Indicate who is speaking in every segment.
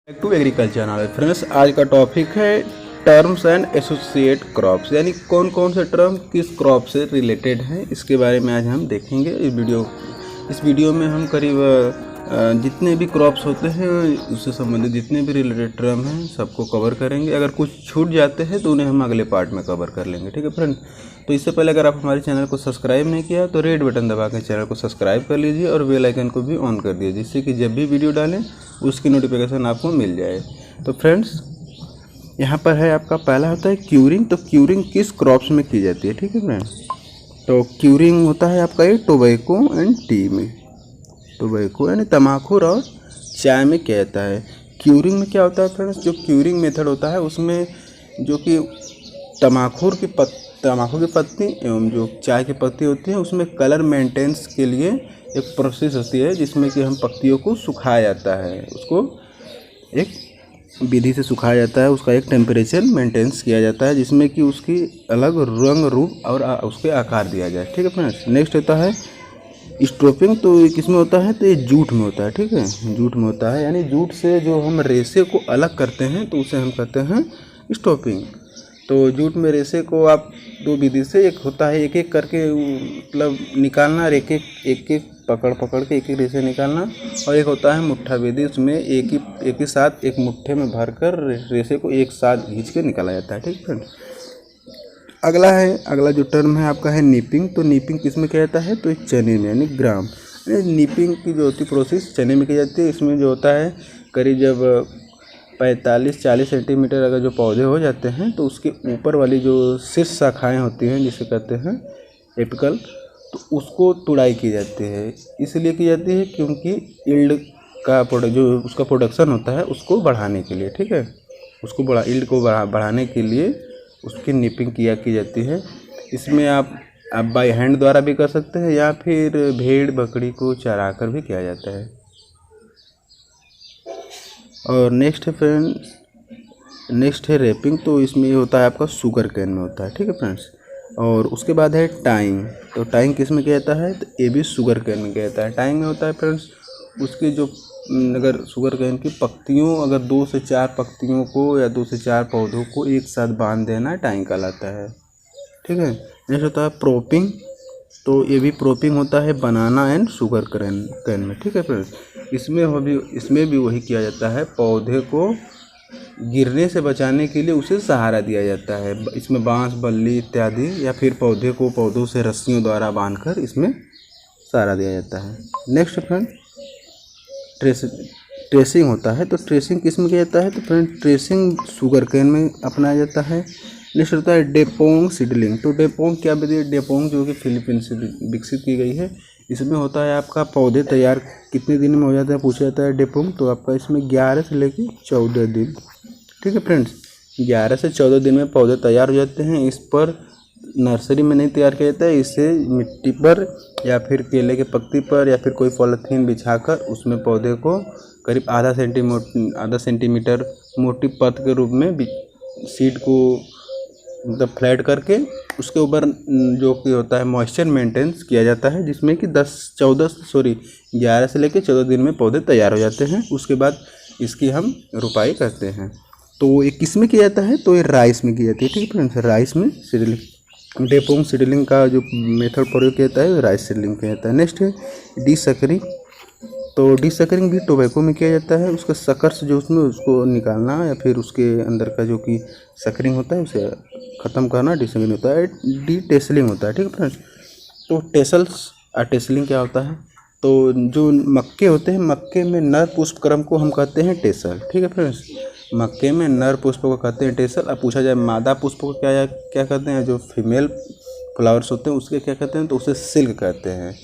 Speaker 1: Back to agriculture knowledge. Friends, आज का topic है टर्म्स एंड एसोसिएट क्रॉप्स, यानी कौन कौन से टर्म किस क्रॉप से रिलेटेड हैं, इसके बारे में आज हम देखेंगे। इस वीडियो में हम करीब जितने भी क्रॉप्स होते हैं उससे संबंधित जितने भी रिलेटेड टर्म हैं सबको कवर करेंगे। अगर कुछ छूट जाते हैं तो उन्हें हम अगले पार्ट में कवर कर लेंगे, ठीक है फ्रेंड। तो इससे पहले अगर आप हमारे चैनल को सब्सक्राइब नहीं किया तो रेड बटन दबा के चैनल को सब्सक्राइब कर लीजिए और बेल आइकन को भी ऑन कर दीजिए, जिससे कि जब भी वीडियो डालें उसकी नोटिफिकेशन आपको मिल जाए। तो फ्रेंड्स, यहाँ पर है आपका पहला होता है क्यूरिंग। तो क्यूरिंग किस क्रॉप्स में की जाती है, ठीक है फ्रेंड्स। तो क्यूरिंग होता है आपका ये टोबैको एंड टी में, टोबैको यानी तम्बाकू और चाय में किया जाता है। क्यूरिंग में क्या होता है फ्रेंड्स, जो क्यूरिंग मेथड होता है उसमें जो कि तम्बाकू की पत्ती एवं जो चाय की पत्ती होती है उसमें कलर मेंटेनेंस के लिए एक प्रोसेस होती है जिसमें कि हम पत्तियों को सुखाया जाता है, उसको एक विधि से सुखाया जाता है, उसका एक टेम्परेचर मेंटेनेंस किया जाता है जिसमें कि उसकी अलग रंग रूप और उसके आकार दिया जाए, ठीक है फ्रेंड्स। नेक्स्ट होता है स्ट्रोपिंग। तो ये किस में होता है, तो ये जूट में होता है, ठीक है, जूट में होता है। यानी जूट से जो हम रेशे को अलग करते हैं तो उसे हम कहते हैं स्ट्रोपिंग। तो जूट में रेशे को आप दो विधि से, एक होता है एक एक करके मतलब निकालना और एक एक पकड़ के एक रेशे निकालना, और एक होता है मुट्ठा विधि, उसमें एक ही साथ एक मुट्ठे में भरकर रेशे को एक साथ खींच के निकाला जाता है, ठीक फ्रेंड। अगला जो टर्म है आपका है नीपिंग। तो नीपिंग किस में किया जाता है, तो चने में यानी ग्राम। नीपिंग की जो होती प्रोसेस चने में की जाती है। इसमें जो होता है करीब जब 45-40 सेंटीमीटर अगर जो पौधे हो जाते हैं तो उसके ऊपर वाली जो शीर्ष शाखाएँ होती हैं जिसे कहते हैं एपिकल, तो उसको तुड़ाई की जाती है। इसलिए की जाती है क्योंकि यील्ड का जो उसका प्रोडक्शन होता है उसको बढ़ाने के लिए, ठीक है, उसको यील्ड को बढ़ाने के लिए उसकी निपिंग की जाती है। इसमें आप बाय हैंड द्वारा भी कर सकते हैं या फिर भेड़ बकरी को चरा कर भी किया जाता है। और नेक्स्ट है फ्रेंड्स, नेक्स्ट है रैपिंग। तो इसमें होता है आपका शुगर कैन में होता है, ठीक है फ्रेंड्स। और उसके बाद है टाइंग। तो टाइंग किस में किया जाता है, तो ये भी शुगर कैन में किया जाता है। टाइंग में होता है फ्रेंड्स उसकी जो अगर शुगर कैन की पत्तियों अगर 2 से 4 पत्तियों को या 2 से 4 पौधों को एक साथ बांध देना टाइंग कहलाता है, ठीक है। नेक्स्ट होता है प्रोपिंग। तो ये भी प्रोपिंग होता है बनाना एंड शुगर कैन में, ठीक है फ्रेंड्स। इसमें भी वही किया जाता है, पौधे को गिरने से बचाने के लिए उसे सहारा दिया जाता है। इसमें बांस बल्ली इत्यादि या फिर पौधे को पौधों से रस्सियों द्वारा बांधकर इसमें सहारा दिया जाता है। नेक्स्ट फ्रेंड ट्रेसिंग होता है। तो ट्रेसिंग किस में किया जाता है, तो फ्रेंड ट्रेसिंग शुगर कैन में अपनाया जाता है। नेक्स्ट होता है डेपोंग सीडलिंग। तो डेपोंग क्या विधि है, डेपोंग जो कि फिलीपींस से विकसित की गई है। इसमें होता है आपका पौधे तैयार कितने दिन में हो जाता है पूछा जाता है डेपोंग। तो आपका इसमें 11 से लेकर 14 दिन, ठीक है फ्रेंड्स, 11 से 14 दिन में पौधे तैयार हो जाते हैं। इस पर नर्सरी में नहीं तैयार किया जाता है, इसे मिट्टी पर या फिर केले के पत्ती पर या फिर कोई पॉलीथीन बिछाकर उसमें पौधे को करीब आधा सेंटीमीटर मोटी पत्त के रूप में सीड को मतलब फ्लैट करके उसके ऊपर जो कि होता है मॉइस्चर मेंटेनेंस किया जाता है, जिसमें कि 11 से लेकर 14 दिन में पौधे तैयार हो जाते हैं। उसके बाद इसकी हम रुपाई करते हैं। तो ये किस में किया जाता है, तो ये राइस में की जाती है, ठीक है फ्रेंड्स। राइस में सीडलिंग, डेपोंग सीडलिंग का जो मेथड प्रयोग किया जाता है राइस सीडलिंग किया जाता है। नेक्स्ट है डीसकरिंग। तो डीसकरिंग भी टोबैको में किया जाता है। उसका शक्कर से जो उसमें उसको निकालना या फिर उसके अंदर का जो कि सकरिंग होता है उसे ख़त्म करना डीसकरिंग होता है। टेसलिंग होता है, ठीक है फ्रेंड्स। तो टेसलिंग क्या होता है, तो जो मक्के होते हैं मक्के में नर पुष्प क्रम को हम कहते हैं टेसल, ठीक है फ्रेंड्स। मक्के में नर पुष्प को कहते हैं टेसल। अब पूछा जाए मादा पुष्प को क्या कहते हैं, जो फीमेल फ्लावर्स होते हैं उसके क्या कहते हैं, तो उसे सिल्क कहते हैं।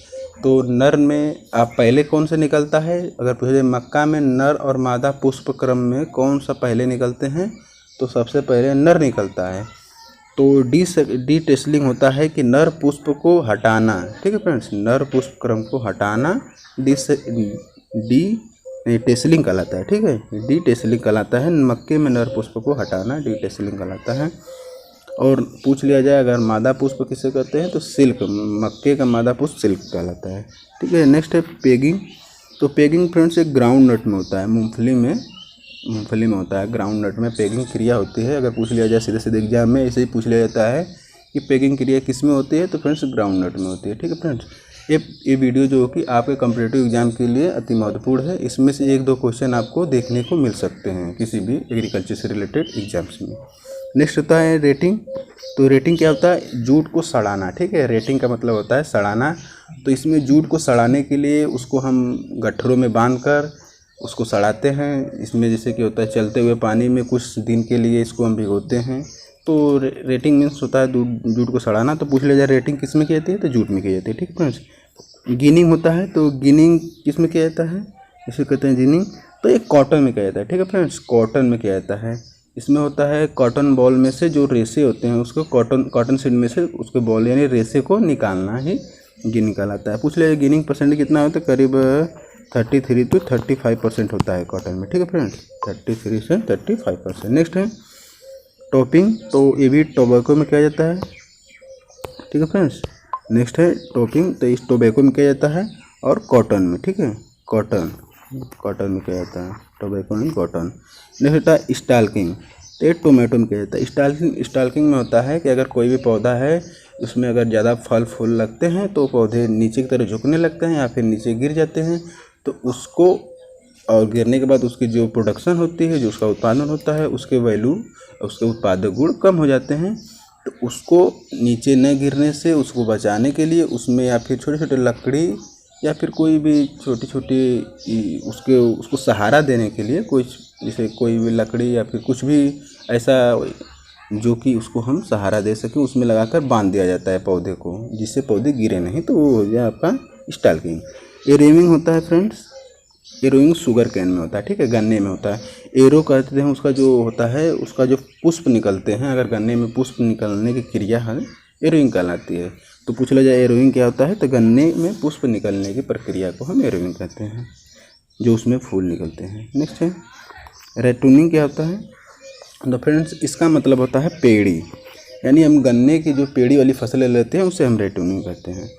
Speaker 1: तो नर में आप पहले कौन से निकलता है, अगर पूछा जाए मक्का में नर और मादा पुष्प क्रम में कौन सा पहले निकलते हैं, तो सबसे पहले नर निकलता है। तो डी टेसलिंग होता है कि नर पुष्प को हटाना, ठीक है फ्रेंड्स, नर पुष्प क्रम को हटाना डी टेसलिंग कहलाता है, ठीक है, डी टेसलिंग कहलाता है। मक्के में नर पुष्प को हटाना डी टेसलिंग कहलाता है। और पूछ लिया जाए अगर मादा पुष्प किसे कहते हैं, तो सिल्क, मक्के का मादा पुष्प सिल्क कहलाता है, ठीक है। नेक्स्ट है पेगिंग। तो पेगिंग फ्रेंड्स एक ग्राउंड नट में होता है, मूंगफली में मूंगफली में होता है, ग्राउंड नट में पैकिंग क्रिया होती है। अगर पूछ लिया जाए सीधे सीधे एग्जाम में ऐसे ही पूछ लिया जाता है कि पैकिंग क्रिया किस में होती है, तो फ्रेंड्स ग्राउंड नट में होती है। ठीक है फ्रेंड्स, ये वीडियो जो कि आपके कॉम्पिटिटिव एग्जाम के लिए अति महत्वपूर्ण है। इसमें से 1-2 क्वेश्चन आपको देखने को मिल सकते हैं किसी भी एग्रीकल्चर से रिलेटेड एग्जाम्स में। नेक्स्ट होता है रेटिंग। तो रेटिंग क्या होता है? जूट को सड़ाना। ठीक है, रेटिंग का मतलब होता है सड़ाना। तो इसमें जूट को सड़ाने के लिए उसको हम गट्ठरों में बांधकर उसको सड़ाते हैं। इसमें जैसे कि होता है चलते हुए पानी में कुछ दिन के लिए इसको हम भिगोते हैं। तो रेटिंग मीन्स होता है जूट को सड़ाना। तो पूछ लिया जाए रेटिंग किस में की जाती है, तो जूट में की जाती है। ठीक है फ्रेंड्स, गिनिंग होता है। तो गिनिंग किस में किया जाता है, इसे कहते हैं जिनिंग। तो ये कॉटन में किया जाता है। ठीक है फ्रेंड्स, कॉटन में किया जाता है। इसमें होता है कॉटन बॉल में से जो रेशे होते हैं उसको कॉटन सीड में से उसके बॉल यानी रेशे को निकालना ही गिनिंग कहलाता है। पूछ लिया गिनिंग परसेंट कितना होता है, करीब 33 to 35% होता है कॉटन में। ठीक है फ्रेंड्स, 33 से 35%। नेक्स्ट है टॉपिंग। तो ये भी टोबैको में किया जाता है। ठीक है फ्रेंड्स, नेक्स्ट है टॉपिंग। तो इस टोबैको में किया जाता है और कॉटन में। ठीक है, कॉटन में किया जाता है, टोबैको एंड कॉटन। नेक्स्ट होता है स्टाल्किंग। तो ये टोमेटो में किया जाता है। स्टाल्किंग में होता है कि अगर कोई भी पौधा है उसमें अगर ज़्यादा फल फूल लगते हैं तो पौधे नीचे की तरफ झुकने लगते हैं या फिर नीचे गिर जाते हैं। तो उसको और गिरने के बाद उसकी जो प्रोडक्शन होती है, जो उसका उत्पादन होता है, उसके वैल्यू, उसके उत्पादक गुण कम हो जाते हैं। तो उसको नीचे न गिरने से उसको बचाने के लिए उसमें या फिर छोटे छोटे लकड़ी या फिर कोई भी छोटी छोटी उसको सहारा देने के लिए कुछ जैसे कोई भी लकड़ी या फिर कुछ भी ऐसा जो कि उसको हम सहारा दे सकें उसमें लगाकर बांध दिया जाता है पौधे को, जिससे पौधे गिरे नहीं। तो वो हो जाए आपका स्टाल्किंग। एरोइंग होता है फ्रेंड्स। एरोइंग शुगर कैन में होता है। ठीक है, गन्ने में होता है। एरो कहते हैं उसका जो होता है उसका जो पुष्प निकलते हैं, अगर गन्ने में पुष्प निकलने की क्रिया है एरोइंग कहलाती है। तो पूछ लिया जाए एरोइंग क्या होता है, तो गन्ने में पुष्प निकलने की प्रक्रिया को हम एरोइंग कहते हैं, जो उसमें फूल निकलते हैं। नेक्स्ट है रेटूनिंग। क्या होता है, तो फ्रेंड्स इसका मतलब होता है पेड़ी, यानी हम गन्ने की जो पेड़ी वाली फसलें लेते हैं उसे हम रेटूनिंग कहते हैं।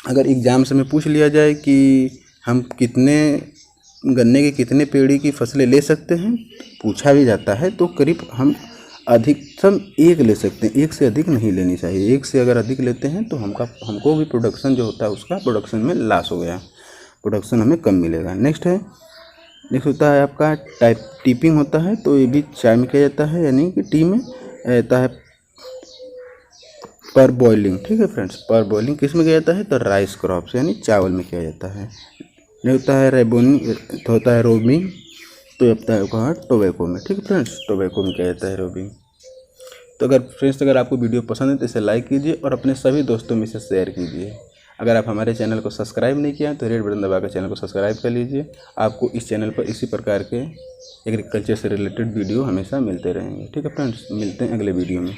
Speaker 1: अगर एग्जाम्स में पूछ लिया जाए कि हम गन्ने के कितने पेड़ी की फसलें ले सकते हैं, पूछा भी जाता है, तो करीब हम अधिकतम 1 ले सकते हैं, 1 से अधिक नहीं लेनी चाहिए। 1 से अगर अधिक लेते हैं तो हमको भी प्रोडक्शन जो होता है उसका प्रोडक्शन में लॉस हो गया, प्रोडक्शन हमें कम मिलेगा। नेक्स्ट होता है आपका टिपिंग होता है। तो ये भी चाय में किया जाता है, यानी कि टी में रहता है पर बॉइलिंग। ठीक है फ्रेंड्स, पर बॉइलिंग किस में किया जाता है, तो राइस क्रॉप्स यानी चावल में किया जाता है। नहीं होता है रेबोनिंग, तो होता है रोबिंग। तो होता है कहाँ, टोबैको में। ठीक है फ्रेंड्स, टोबैको में किया जाता है रोबिंग। तो अगर आपको वीडियो पसंद है तो इसे लाइक कीजिए और अपने सभी दोस्तों में इसे शेयर कीजिए। अगर आप हमारे चैनल को सब्सक्राइब नहीं किया तो रेड बटन दबाकर चैनल को सब्सक्राइब कर लीजिए। आपको इस चैनल पर इसी प्रकार के एग्रीकल्चर से रिलेटेड वीडियो हमेशा मिलते रहेंगे। ठीक है फ्रेंड्स, मिलते हैं अगले वीडियो में।